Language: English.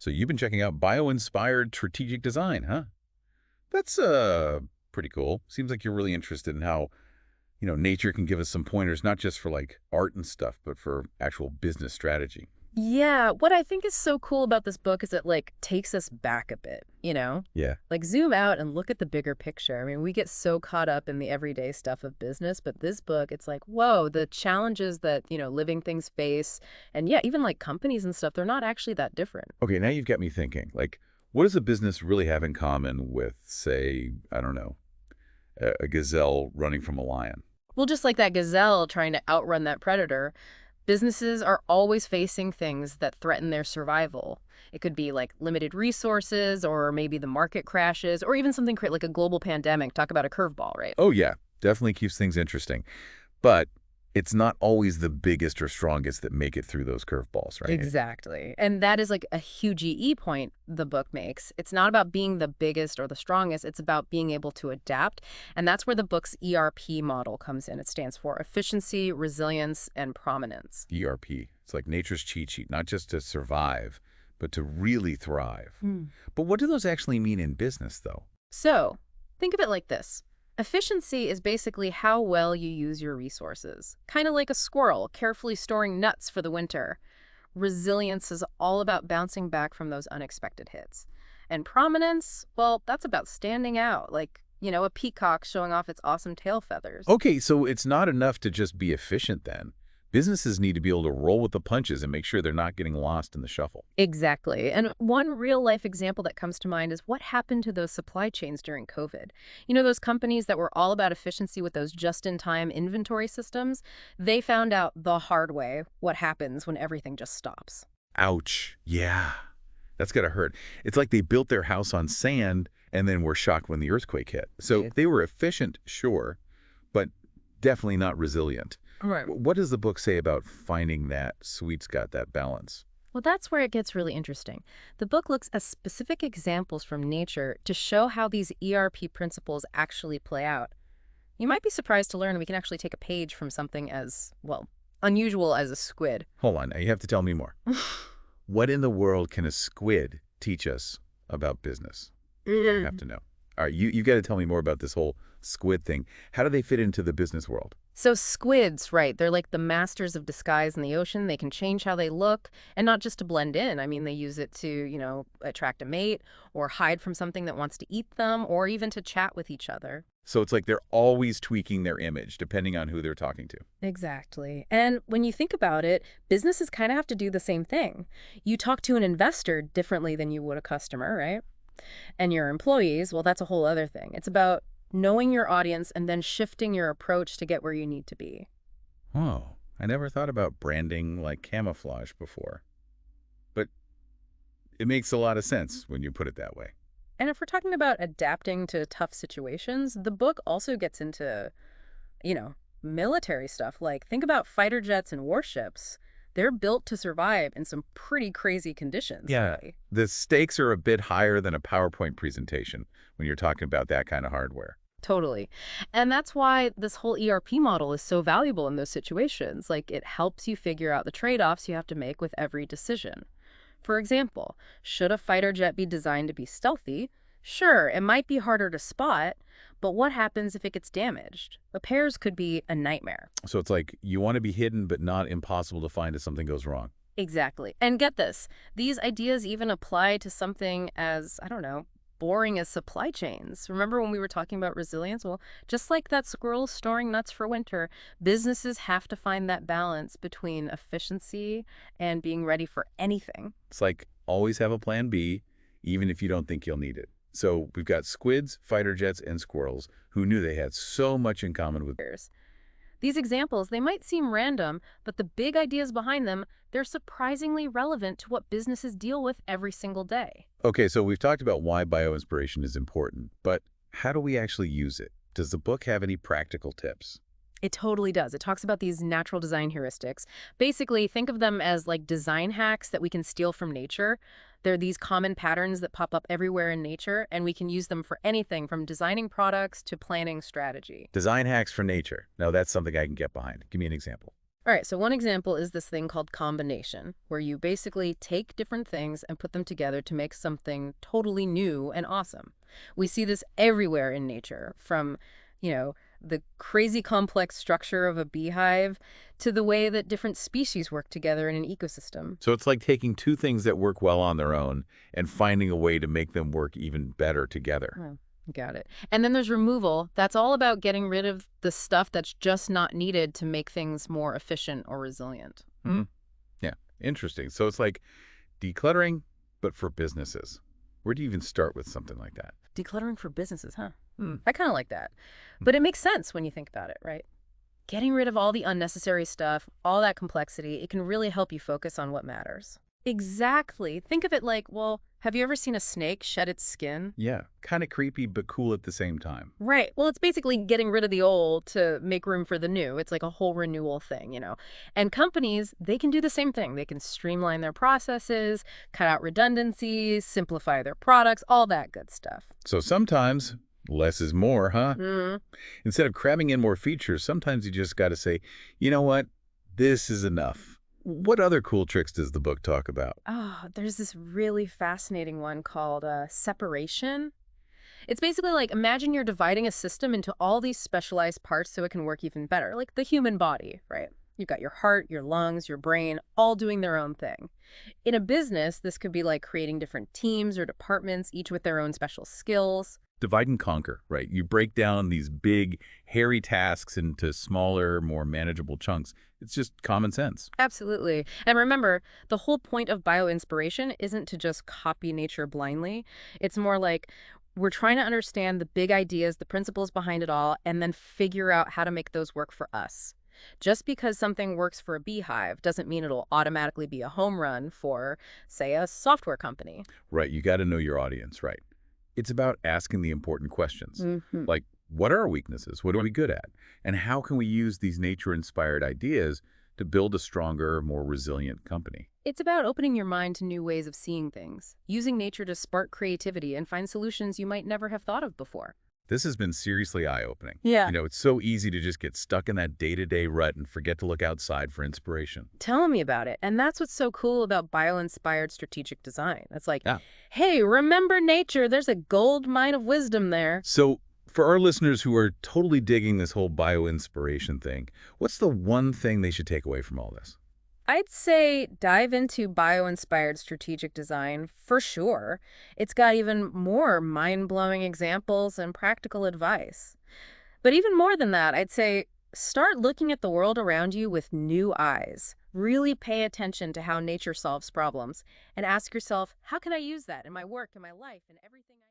So you've been checking out Bioinspired Strategic Design, huh? That's pretty cool. Seems like you're really interested in how, nature can give us some pointers, not just for like art and stuff, but for actual business strategy. Yeah, what I think is so cool about this book is it takes us back a bit, you know? Yeah. Like zoom out and look at the bigger picture. I mean, we get so caught up in the everyday stuff of business, but this book, it's like, whoa, the challenges that, living things face. And yeah, even like companies and stuff, they're not actually that different. Okay, now you've got me thinking. Like, what does a business really have in common with, say, I don't know, a gazelle running from a lion? Well, just like that gazelle trying to outrun that predator, businesses are always facing things that threaten their survival. It could be like limited resources, or maybe the market crashes, or even something like a global pandemic. Talk about a curveball, right? Oh, yeah, definitely keeps things interesting. But it's not always the biggest or strongest that make it through those curveballs, right? Exactly. And that is like a huge point the book makes. It's not about being the biggest or the strongest, it's about being able to adapt. And that's where the book's ERP model comes in. It stands for efficiency, resilience, and prominence. ERP. It's like nature's cheat sheet, not just to survive, but to really thrive. Hmm. But what do those actually mean in business, though? So think of it like this. Efficiency is basically how well you use your resources, kind of like a squirrel carefully storing nuts for the winter. Resilience is all about bouncing back from those unexpected hits. And prominence, well, that's about standing out, like, a peacock showing off its awesome tail feathers. Okay, so it's not enough to just be efficient then. Businesses need to be able to roll with the punches and make sure they're not getting lost in the shuffle. Exactly. And one real life example that comes to mind is what happened to those supply chains during COVID. Those companies that were all about efficiency with those just in time inventory systems, they found out the hard way what happens when everything just stops. Ouch. Yeah. That's gotta hurt. It's like they built their house on sand and then were shocked when the earthquake hit. So Right. they were efficient, sure, but definitely not resilient. Right. What does the book say about finding that sweet spot, that balance? Well, that's where it gets really interesting. The book looks at specific examples from nature to show how these ERP principles actually play out. You might be surprised to learn we can actually take a page from something as, well, unusual as a squid. Hold on, now you have to tell me more. What in the world can a squid teach us about business? I have to know. All right, you got to tell me more about this whole squid thing. How do they fit into the business world? So squids, right, they're like the masters of disguise in the ocean. They can change how they look, and not just to blend in. I mean, they use it to, attract a mate or hide from something that wants to eat them or even to chat with each other. So it's like they're always tweaking their image depending on who they're talking to. Exactly. And when you think about it, businesses kind of have to do the same thing. You talk to an investor differently than you would a customer, right? And your employees, well, that's a whole other thing. It's about knowing your audience and then shifting your approach to get where you need to be. Oh, I never thought about branding like camouflage before. But it makes a lot of sense when you put it that way. And if we're talking about adapting to tough situations, the book also gets into, you know, military stuff. Like, think about fighter jets and warships. They're built to survive in some pretty crazy conditions, Yeah, really. the stakes are a bit higher than a PowerPoint presentation when you're talking about that kind of hardware. Totally. And that's why this whole ERP model is so valuable in those situations. Like, it helps you figure out the trade-offs you have to make with every decision. For example, should a fighter jet be designed to be stealthy? Sure, it might be harder to spot, but what happens if it gets damaged? Repairs could be a nightmare. So it's like you want to be hidden but not impossible to find if something goes wrong. Exactly. And get this, these ideas even apply to something as, I don't know, boring as supply chains. Remember when we were talking about resilience? Well, just like that squirrel storing nuts for winter, businesses have to find that balance between efficiency and being ready for anything. It's like always have a plan B, even if you don't think you'll need it. So we've got squids, fighter jets, and squirrels who knew they had so much in common with. These examples, they might seem random, but the big ideas behind them, they're surprisingly relevant to what businesses deal with every single day. Okay, so we've talked about why bioinspiration is important, but how do we actually use it? Does the book have any practical tips? It totally does. It talks about these natural design heuristics. Basically, think of them as like design hacks that we can steal from nature. They're these common patterns that pop up everywhere in nature, and we can use them for anything from designing products to planning strategy. Design hacks for nature. Now that's something I can get behind. Give me an example. All right, so one example is this thing called combination, where you basically take different things and put them together to make something totally new and awesome. We see this everywhere in nature, from, you know, the crazy complex structure of a beehive to the way that different species work together in an ecosystem. So it's like taking two things that work well on their own and finding a way to make them work even better together. Oh, got it. And then there's removal. That's all about getting rid of the stuff that's just not needed to make things more efficient or resilient. Hmm. Yeah, interesting. So it's like decluttering, but for businesses. Where do you even start with something like that? Decluttering for businesses, huh? Hmm. I kind of like that. But it makes sense when you think about it, right? Getting rid of all the unnecessary stuff, all that complexity, it can really help you focus on what matters. Exactly. Think of it like, well, have you ever seen a snake shed its skin? Yeah, kind of creepy, but cool at the same time. Right. Well, it's basically getting rid of the old to make room for the new. It's like a whole renewal thing. And companies, they can do the same thing. They can streamline their processes, cut out redundancies, simplify their products, all that good stuff. So sometimes less is more, huh? Mm. Instead of cramming in more features, sometimes you just got to say, you know what? This is enough. What other cool tricks does the book talk about? Oh, there's this really fascinating one called separation. It's basically like imagine you're dividing a system into all these specialized parts so it can work even better, like the human body, right? You've got your heart, your lungs, your brain, all doing their own thing. In a business, this could be like creating different teams or departments, each with their own special skills. Divide and conquer, right? You break down these big, hairy tasks into smaller, more manageable chunks. It's just common sense. Absolutely. And remember, the whole point of bioinspiration isn't to just copy nature blindly. It's more like we're trying to understand the big ideas, the principles behind it all, and then figure out how to make those work for us. Just because something works for a beehive doesn't mean it'll automatically be a home run for, say, a software company. Right, you got to know your audience, right? It's about asking the important questions, Hmm. like what are our weaknesses? What are we good at? And how can we use these nature-inspired ideas to build a stronger, more resilient company? It's about opening your mind to new ways of seeing things, using nature to spark creativity and find solutions you might never have thought of before. This has been seriously eye-opening. Yeah. It's so easy to just get stuck in that day-to-day rut and forget to look outside for inspiration. Tell me about it. And that's what's so cool about bio-inspired strategic design. It's like, Yeah. hey, remember nature. There's a gold mine of wisdom there. So for our listeners who are totally digging this whole bio-inspiration thing, what's the one thing they should take away from all this? I'd say dive into bio-inspired strategic design for sure. It's got even more mind-blowing examples and practical advice. But even more than that, I'd say start looking at the world around you with new eyes. Really pay attention to how nature solves problems and ask yourself, how can I use that in my work, in my life, in everything I